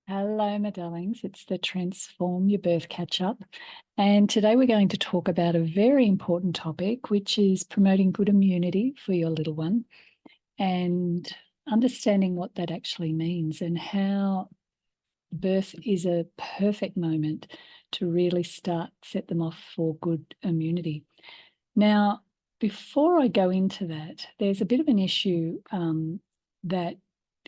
Hello, my darlings. It's the Transform Your Birth Catch Up. And today we're going to talk about a very important topic, which is promoting good immunity for your little one and understanding what that actually means and how birth is a perfect moment to really set them off for good immunity. Now, before I go into that, there's a bit of an issue that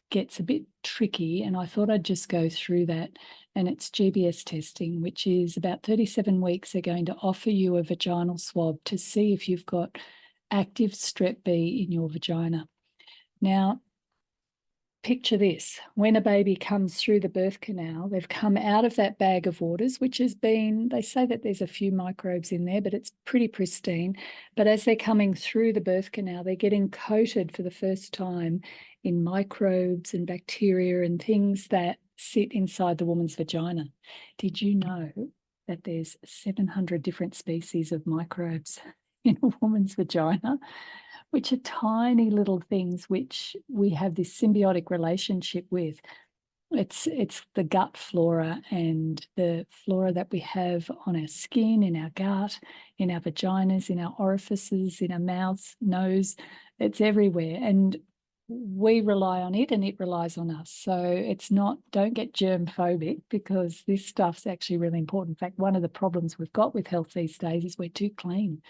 gets a bit tricky, and I thought I'd just go through that. And it's GBS testing, which is about 37 weeks. They're going to offer you a vaginal swab to see if you've got active strep B in your vagina. Now, picture this. When a baby comes through the birth canal, they've come out of that bag of waters, which has been, they say that there's a few microbes in there, but it's pretty pristine. But as they're coming through the birth canal, they're getting coated for the first time in microbes and bacteria and things that sit inside the woman's vagina. Did you know that there's 700 different species of microbes in a woman's vagina, which are tiny little things which we have this symbiotic relationship with? It's the gut flora and the flora that we have on our skin, in our gut, in our vaginas, in our orifices, in our mouths, nose. It's everywhere. And we rely on it and it relies on us. So it's not, don't get germ phobic, because this stuff's actually really important. In fact, one of the problems we've got with health these days is we're too clean.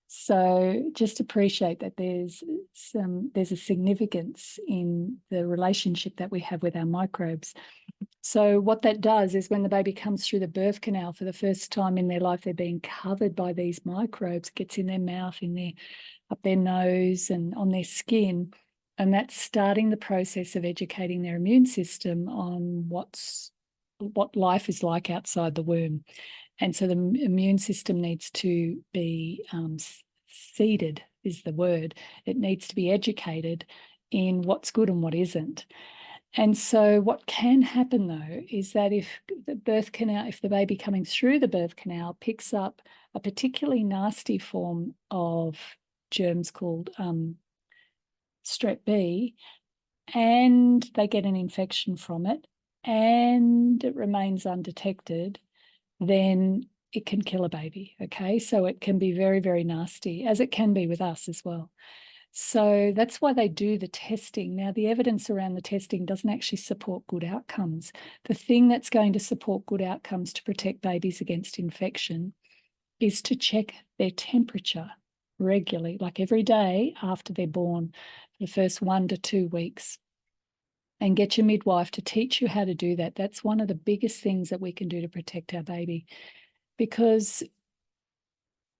So just appreciate that there's a significance in the relationship that we have with our microbes. So what that does is when the baby comes through the birth canal for the first time in their life, they're being covered by these microbes. It gets in their mouth, up their nose and on their skin. And that's starting the process of educating their immune system on what life is like outside the womb. And so the immune system needs to be seeded, is the word. It needs to be educated in what's good and what isn't. And so what can happen, though, is that if the baby coming through the birth canal picks up a particularly nasty form of germs called strep B, and they get an infection from it, and it remains undetected, then it can kill a baby, okay? So it can be very, very nasty, as it can be with us as well. So that's why they do the testing. Now, the evidence around the testing doesn't actually support good outcomes. The thing that's going to support good outcomes to protect babies against infection is to check their temperature regularly, like every day after they're born, for the first 1 to 2 weeks. And get your midwife to teach you how to do that. That's one of the biggest things that we can do to protect our baby. Because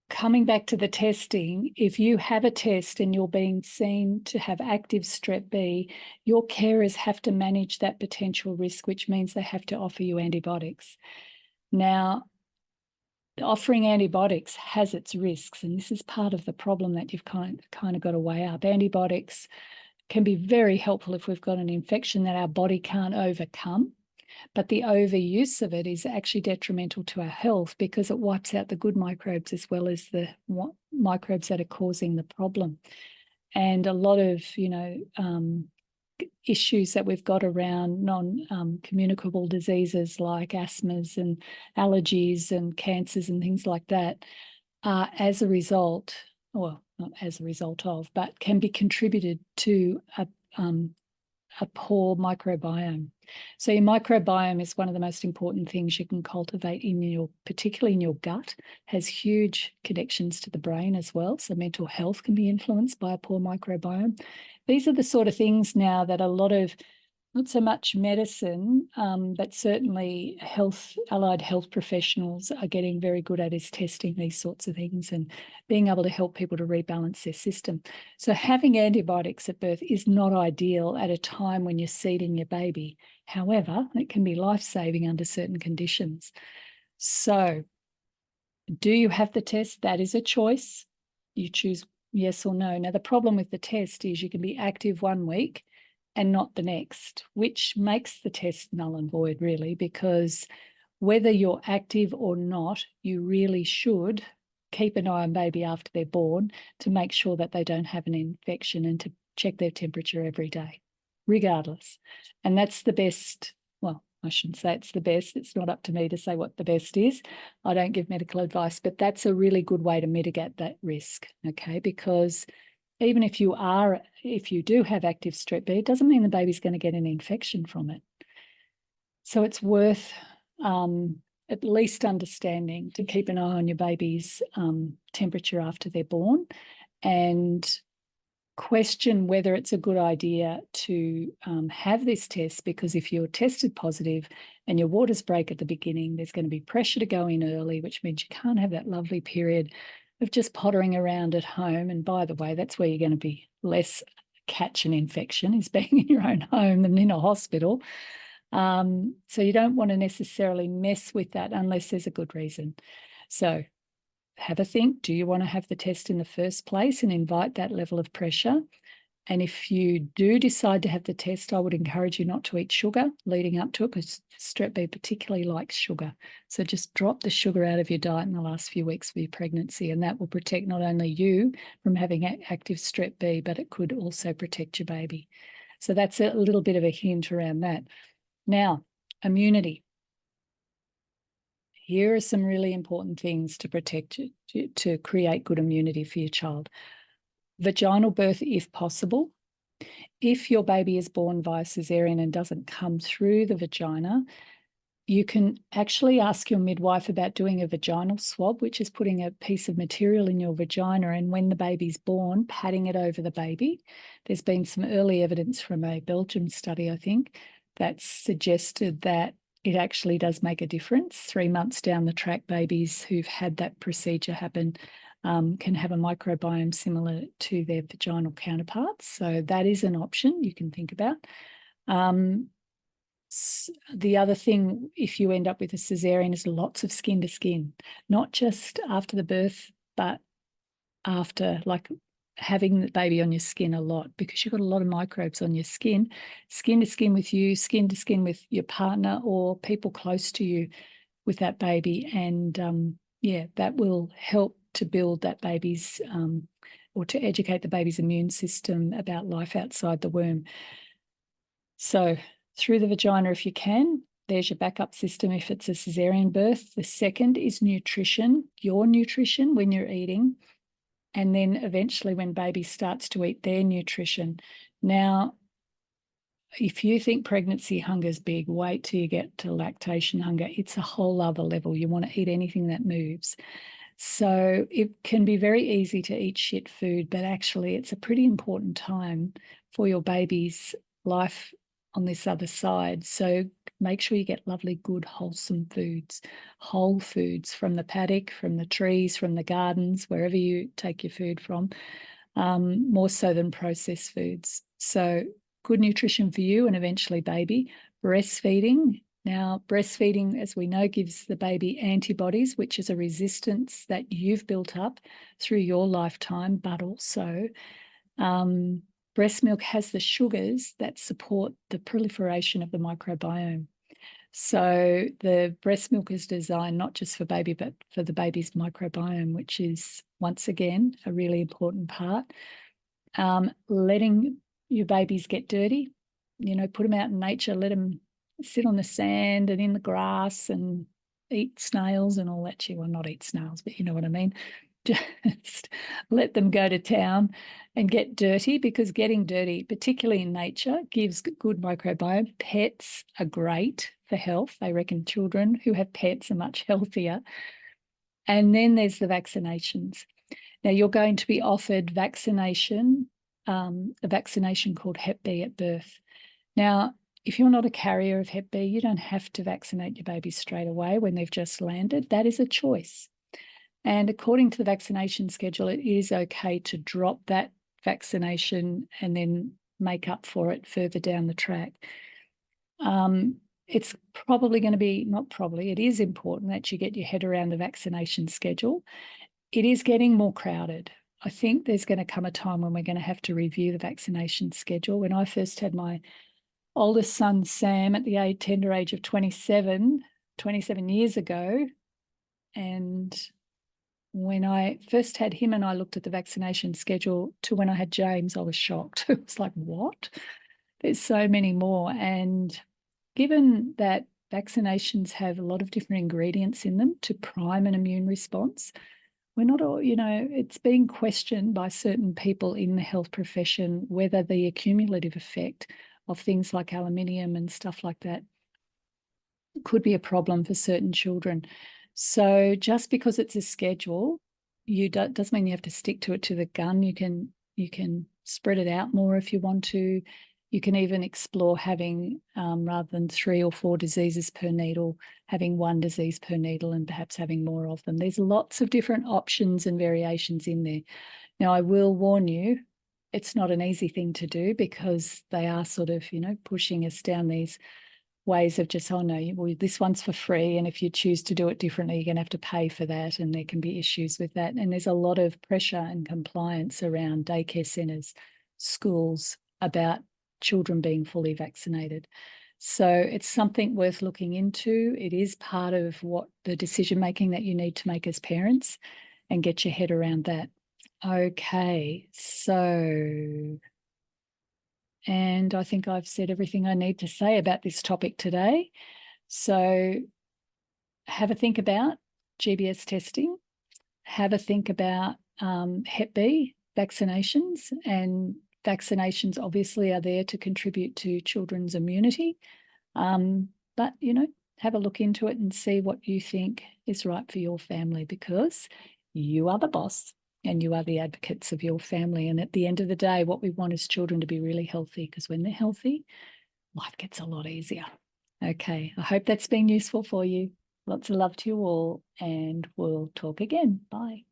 coming back to the testing, if you have a test and you're being seen to have active strep B, your carers have to manage that potential risk, which means they have to offer you antibiotics. Now, offering antibiotics has its risks, and this is part of the problem that you've kind of got to weigh up. Antibiotics can be very helpful if we've got an infection that our body can't overcome, but the overuse of it is actually detrimental to our health, because it wipes out the good microbes as well as the microbes that are causing the problem. And a lot of, issues that we've got around non-communicable diseases like asthmas and allergies and cancers and things like that are as a result, well, not as a result of, but can be contributed to a poor microbiome. So your microbiome is one of the most important things you can cultivate particularly in your gut. It has huge connections to the brain as well. So mental health can be influenced by a poor microbiome. These are the sort of things now that a lot of, not so much medicine, but certainly allied health professionals are getting very good at, is testing these sorts of things and being able to help people to rebalance their system. So having antibiotics at birth is not ideal at a time when you're seeding your baby. However, it can be life-saving under certain conditions. So do you have the test? That is a choice. You choose yes or no. Now, the problem with the test is you can be active 1 week and not the next, which makes the test null and void, really, because whether you're active or not, you really should keep an eye on baby after they're born to make sure that they don't have an infection, and to check their temperature every day, regardless. And that's the best, well, I shouldn't say it's the best. It's not up to me to say what the best is. I don't give medical advice, but that's a really good way to mitigate that risk, okay? Because even if you do have active strep B, it doesn't mean the baby's going to get an infection from it. So it's worth at least understanding to keep an eye on your baby's temperature after they're born, and question whether it's a good idea to have this test, because if you're tested positive and your waters break at the beginning, there's going to be pressure to go in early, which means you can't have that lovely period of just pottering around at home. And by the way, that's where you're going to be less catch an infection, is being in your own home than in a hospital. So you don't want to necessarily mess with that unless there's a good reason. So have a think. Do you want to have the test in the first place and invite that level of pressure? And if you do decide to have the test, I would encourage you not to eat sugar leading up to it, because strep B particularly likes sugar. So just drop the sugar out of your diet in the last few weeks of your pregnancy, and that will protect not only you from having active strep B, but it could also protect your baby. So that's a little bit of a hint around that. Now, immunity. Here are some really important things to protect you, to create good immunity for your child. Vaginal birth, if possible. If your baby is born via cesarean and doesn't come through the vagina, you can actually ask your midwife about doing a vaginal swab, which is putting a piece of material in your vagina, and when the baby's born, patting it over the baby. There's been some early evidence from a Belgium study, I think, that suggested that it actually does make a difference. 3 months down the track, babies who've had that procedure happen can have a microbiome similar to their vaginal counterparts. So that is an option you can think about. The other thing, if you end up with a cesarean, is lots of skin to skin, not just after the birth, but after, like having the baby on your skin a lot, because you've got a lot of microbes on your skin to skin with you, skin to skin with your partner or people close to you with that baby. And yeah, that will help to build that baby's or to educate the baby's immune system about life outside the womb. So through the vagina, if you can, there's your backup system if it's a cesarean birth. The second is nutrition, your nutrition when you're eating, and then eventually when baby starts to eat their nutrition. Now, if you think pregnancy hunger is big, wait till you get to lactation hunger. It's a whole other level. You want to eat anything that moves. So it can be very easy to eat shit food, but actually it's a pretty important time for your baby's life on this other side. So make sure you get lovely, good, wholesome foods, whole foods from the paddock, from the trees, from the gardens, wherever you take your food from, more so than processed foods. So good nutrition for you and eventually baby. Breastfeeding. Now, breastfeeding, as we know, gives the baby antibodies, which is a resistance that you've built up through your lifetime, but also breast milk has the sugars that support the proliferation of the microbiome. So the breast milk is designed not just for baby, but for the baby's microbiome, which is, once again, a really important part. Letting your babies get dirty, put them out in nature, let them sit on the sand and in the grass and eat snails and all that shit. Well, not eat snails, but you know what I mean. Just let them go to town and get dirty, because getting dirty, particularly in nature, gives good microbiome. Pets are great for health. They reckon children who have pets are much healthier. And then there's the vaccinations. Now, you're going to be offered vaccination, a vaccination called Hep B at birth. Now, if you're not a carrier of Hep B, you don't have to vaccinate your baby straight away when they've just landed. That is a choice. And according to the vaccination schedule, it is okay to drop that vaccination and then make up for it further down the track. It's probably going to be, not probably, it is important that you get your head around the vaccination schedule. It is getting more crowded. I think there's going to come a time when we're going to have to review the vaccination schedule. When I first had my oldest son, Sam, at the tender age of 27 years ago, and when I first had him and I looked at the vaccination schedule to when I had James, I was shocked. It was like, what? There's so many more. And given that vaccinations have a lot of different ingredients in them to prime an immune response. We're not all, it's being questioned by certain people in the health profession whether the accumulative effect of things like aluminium and stuff like that could be a problem for certain children. So just because it's a schedule, doesn't mean you have to stick to it to the gun. You can spread it out more if you want to. You can even explore having, rather than 3 or 4 diseases per needle, having 1 disease per needle and perhaps having more of them. There's lots of different options and variations in there. Now, I will warn you, it's not an easy thing to do because they are sort of, pushing us down these ways of just, oh no, well, this one's for free, and if you choose to do it differently, you're going to have to pay for that, and there can be issues with that. And there's a lot of pressure and compliance around daycare centres, schools, about children being fully vaccinated. So it's something worth looking into. It is part of what the decision making that you need to make as parents, and get your head around that. Okay, so, and I think I've said everything I need to say about this topic today. So have a think about GBS testing, have a think about Hep B vaccinations, and vaccinations obviously are there to contribute to children's immunity. But, have a look into it and see what you think is right for your family, because you are the boss and you are the advocates of your family. And at the end of the day, what we want is children to be really healthy, because when they're healthy, life gets a lot easier. Okay, I hope that's been useful for you. Lots of love to you all, and we'll talk again. Bye.